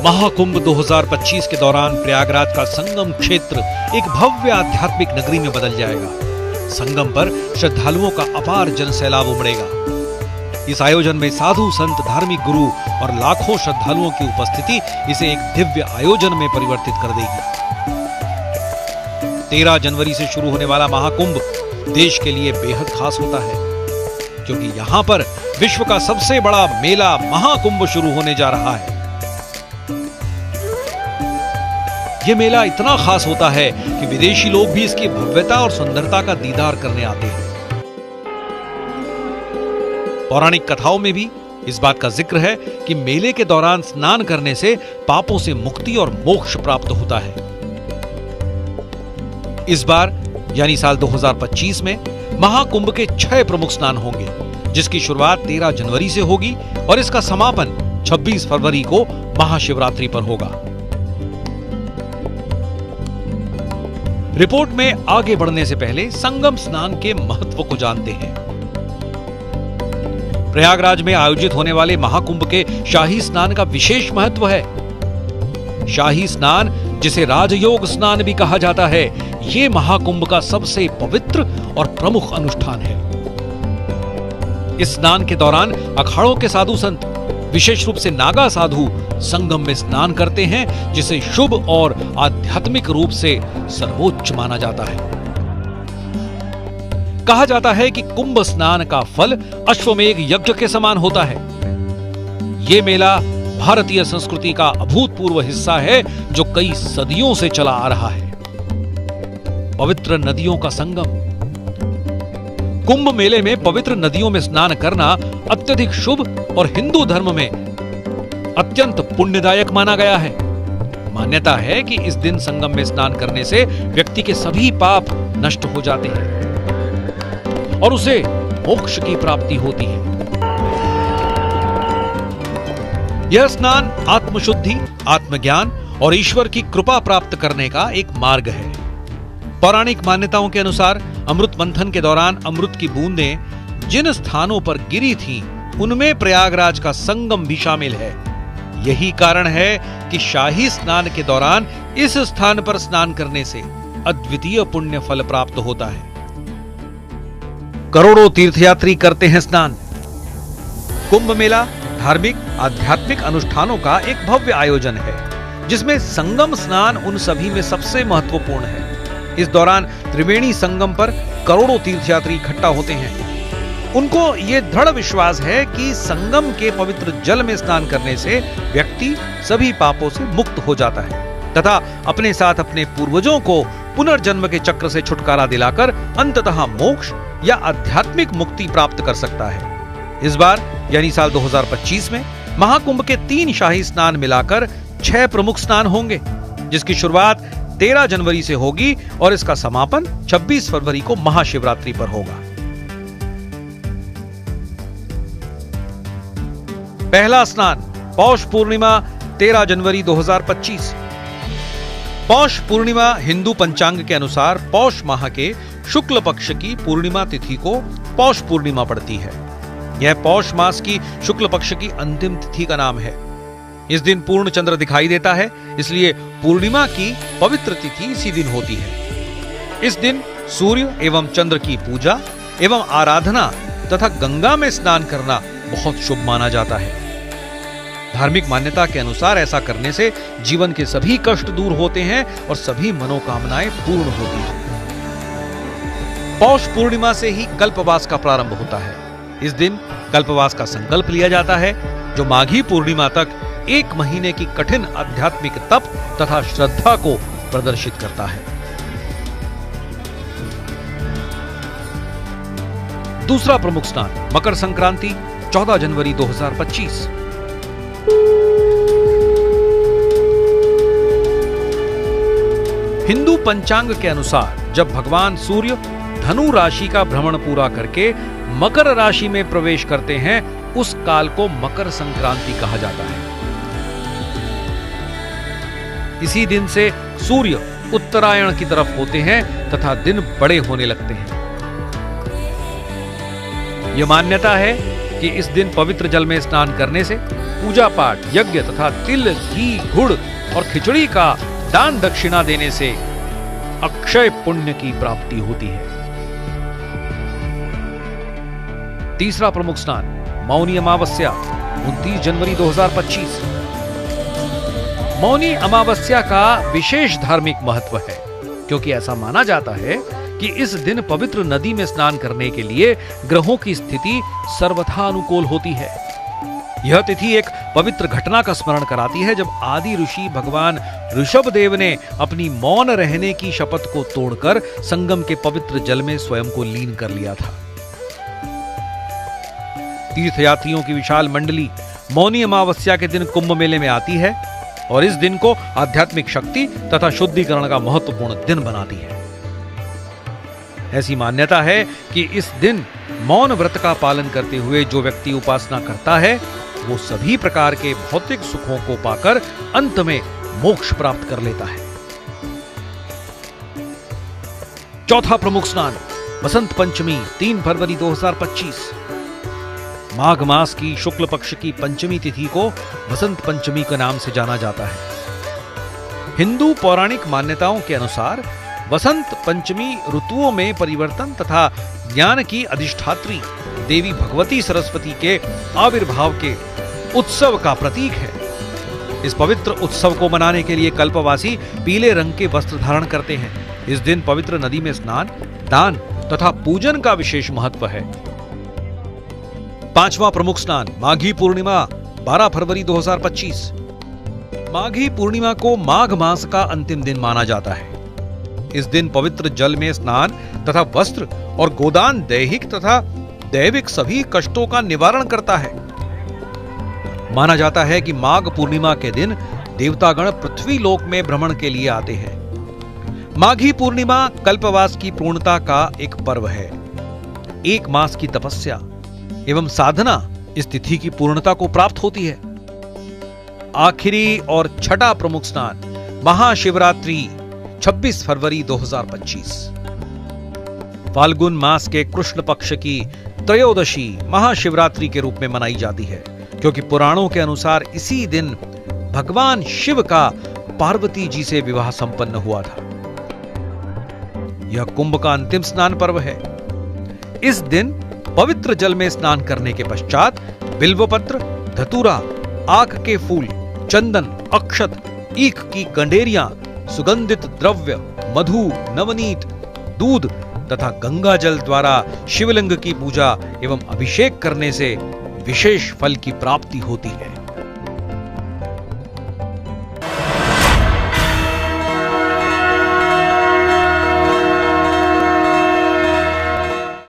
महाकुंभ 2025 के दौरान प्रयागराज का संगम क्षेत्र एक भव्य आध्यात्मिक नगरी में बदल जाएगा। संगम पर श्रद्धालुओं का अपार जनसैलाब उमड़ेगा। इस आयोजन में साधु संत, धार्मिक गुरु और लाखों श्रद्धालुओं की उपस्थिति इसे एक दिव्य आयोजन में परिवर्तित कर देगी। 13 जनवरी से शुरू होने वाला महाकुंभ देश के लिए बेहद खास होता है, क्योंकि यहां पर विश्व का सबसे बड़ा मेला महाकुंभ शुरू होने जा रहा है। यह मेला इतना खास होता है कि विदेशी लोग भी इसकी भव्यता और सुंदरता का दीदार करने आते हैं। पौराणिक कथाओं में भी इस बात का जिक्र है कि मेले के दौरान स्नान करने से पापों से मुक्ति और मोक्ष प्राप्त होता है। इस बार यानी साल 2025 में महाकुंभ के 6 प्रमुख स्नान होंगे, जिसकी शुरुआत 13 जनवरी से होगी और इसका समापन 26 फरवरी को महाशिवरात्रि पर होगा। रिपोर्ट में आगे बढ़ने से पहले संगम स्नान के महत्व को जानते हैं। प्रयागराज में आयोजित होने वाले महाकुंभ के शाही स्नान का विशेष महत्व है। शाही स्नान, जिसे राजयोग स्नान भी कहा जाता है, ये महाकुंभ का सबसे पवित्र और प्रमुख अनुष्ठान है। इस स्नान के दौरान अखाड़ों के साधु संत, विशेष रूप से नागा साधु, संगम में स्नान करते हैं, जिसे शुभ और आध्यात्मिक रूप से सर्वोच्च माना जाता है। कहा जाता है कि कुंभ स्नान का फल अश्वमेध यज्ञ के समान होता है। यह मेला भारतीय संस्कृति का अभूतपूर्व हिस्सा है, जो कई सदियों से चला आ रहा है। पवित्र नदियों का संगम। कुंभ मेले में पवित्र नदियों में स्नान करना अत्यधिक शुभ और हिंदू धर्म में अत्यंत पुण्यदायक माना गया है। मान्यता है कि इस दिन संगम में स्नान करने से व्यक्ति के सभी पाप नष्ट हो जाते हैं और उसे मोक्ष की प्राप्ति होती है। यह स्नान आत्मशुद्धि, आत्मज्ञान और ईश्वर की कृपा प्राप्त करने का एक मार्ग है। पौराणिक मान्यताओं के अनुसार अमृत मंथन के दौरान अमृत की बूंदें जिन स्थानों पर गिरी थीं, उनमें प्रयागराज का संगम भी शामिल है। यही कारण है कि शाही स्नान के दौरान इस स्थान पर स्नान करने से अद्वितीय पुण्य फल प्राप्त होता है। करोड़ों तीर्थयात्री करते हैं स्नान। कुंभ मेला धार्मिक, आध्यात्मिक अनुष्ठानों का एक भव्य आयोजन है, जिसमें संगम स्नान उन सभी में सबसे महत्वपूर्ण है। इस दौरान त्रिवेणी संगम पर करोड़ों तीर्थयात्री इकट्ठा होते हैं। उनको यह दृढ़ विश्वास है कि संगम के पवित्र जल में स्नान करने से व्यक्ति सभी पापों से मुक्त हो जाता है तथा अपने साथ अपने पूर्वजों को पुनर्जन्म के चक्र से छुटकारा दिलाकर अंततः मोक्ष या आध्यात्मिक मुक्ति प्राप्त कर सकता है। इस बार यानी साल 2025 में महाकुंभ के 3 शाही स्नान मिलाकर 6 प्रमुख स्नान होंगे, जिसकी शुरुआत 13 जनवरी से होगी और इसका समापन 26 फरवरी को महाशिवरात्रि पर होगा। पहला स्नान पौष पूर्णिमा 13 जनवरी 2025। पौष पूर्णिमा हिंदू पंचांग के अनुसार पौष माह के शुक्ल पक्ष की पूर्णिमा तिथि को पौष पूर्णिमा पड़ती है। यह पौष मास की शुक्ल पक्ष की अंतिम तिथि का नाम है। इस दिन पूर्ण चंद्र दिखाई देता है, इसलिए पूर्णिमा की पवित्र तिथि इसी दिन होती है। इस दिन सूर्य एवं चंद्र की पूजा एवं आराधना तथा गंगा में स्नान करना बहुत शुभ माना जाता है। धार्मिक मान्यता के अनुसार ऐसा करने से जीवन के सभी कष्ट दूर होते हैं और सभी मनोकामनाएं पूर्ण होती हैं। पौष पूर्णिमा से ही कल्पवास का प्रारंभ होता है। इस दिन कल्पवास का संकल्प लिया जाता है, जो माघी पूर्णिमा तक 1 महीने की कठिन आध्यात्मिक तप तथा श्रद्धा को प्रदर्शित करता है। दूसरा प्रमुख स्नान मकर संक्रांति 14 जनवरी 2025। हिंदू पंचांग के अनुसार जब भगवान सूर्य धनु राशि का भ्रमण पूरा करके मकर राशि में प्रवेश करते हैं, उस काल को मकर संक्रांति कहा जाता है। इसी दिन से सूर्य उत्तरायण की तरफ होते हैं तथा दिन बड़े होने लगते हैं। यह मान्यता है कि इस दिन पवित्र जल में स्नान करने से पूजा पाठ, यज्ञ तथा तिल, घी, गुड़ और खिचड़ी का दान दक्षिणा देने से अक्षय पुण्य की प्राप्ति होती है। तीसरा प्रमुख स्नान मौनी अमावस्या 29 जनवरी 2025। मौनी अमावस्या का विशेष धार्मिक महत्व है, क्योंकि ऐसा माना जाता है कि इस दिन पवित्र नदी में स्नान करने के लिए ग्रहों की स्थिति सर्वथा अनुकूल होती है। यह तिथि एक पवित्र घटना का स्मरण कराती है, जब आदि ऋषि भगवान ऋषभदेव ने अपनी मौन रहने की शपथ को तोड़कर संगम के पवित्र जल में स्वयं को लीन कर लिया था। तीर्थयात्रियों की विशाल मंडली मौनी अमावस्या के दिन कुंभ मेले में आती है और इस दिन को आध्यात्मिक शक्ति तथा शुद्धिकरण का महत्वपूर्ण दिन बनाती है। ऐसी मान्यता है कि इस दिन मौन व्रत का पालन करते हुए जो व्यक्ति उपासना करता है, वो सभी प्रकार के भौतिक सुखों को पाकर अंत में मोक्ष प्राप्त कर लेता है। चौथा प्रमुख स्नान बसंत पंचमी 3 फरवरी 2025। माघ मास की शुक्ल पक्ष की पंचमी तिथि को बसंत पंचमी के नाम से जाना जाता है। हिंदू पौराणिक मान्यताओं के अनुसार बसंत पंचमी ऋतुओं में परिवर्तन तथा ज्ञान की अधिष्ठात्री देवी भगवती सरस्वती के आविर्भाव के उत्सव का प्रतीक है। इस पवित्र उत्सव को मनाने के लिए कल्पवासी पीले रंग के वस्त्र धारण करते हैं। इस दिन पवित्र नदी में स्नान, दान तथा पूजन का विशेष महत्व है। पांचवा प्रमुख स्नान माघी पूर्णिमा 12 फरवरी 2025। माघी पूर्णिमा को माघ मास का अंतिम दिन माना जाता है। इस दिन पवित्र जल में स्नान तथा वस्त्र और गोदान दैहिक तथा दैविक सभी कष्टों का निवारण करता है। माना जाता है कि माघ पूर्णिमा के दिन देवतागण पृथ्वी लोक में भ्रमण के लिए आते हैं। माघी पूर्णिमा कल्पवास की पूर्णता का एक पर्व है। एक मास की तपस्या एवं साधना इस तिथि की पूर्णता को प्राप्त होती है। आखिरी और छठा प्रमुख स्नान महाशिवरात्रि 26 फरवरी 2025। फाल्गुन मास के कृष्ण पक्ष की त्रयोदशी महाशिवरात्रि के रूप में मनाई जाती है, क्योंकि पुराणों के अनुसार इसी दिन भगवान शिव का पार्वती जी से विवाह संपन्न हुआ था। यह कुंभ का अंतिम स्नान पर्व है। इस दिन पवित्र जल में स्नान करने के पश्चात बिल्वपत्र, धतूरा, आक के फूल, चंदन, अक्षत, ईख की गंडेरियां, सुगंधित द्रव्य, मधु, नवनीत, दूध तथा गंगा जल द्वारा शिवलिंग की पूजा एवं अभिषेक करने से विशेष फल की प्राप्ति होती है।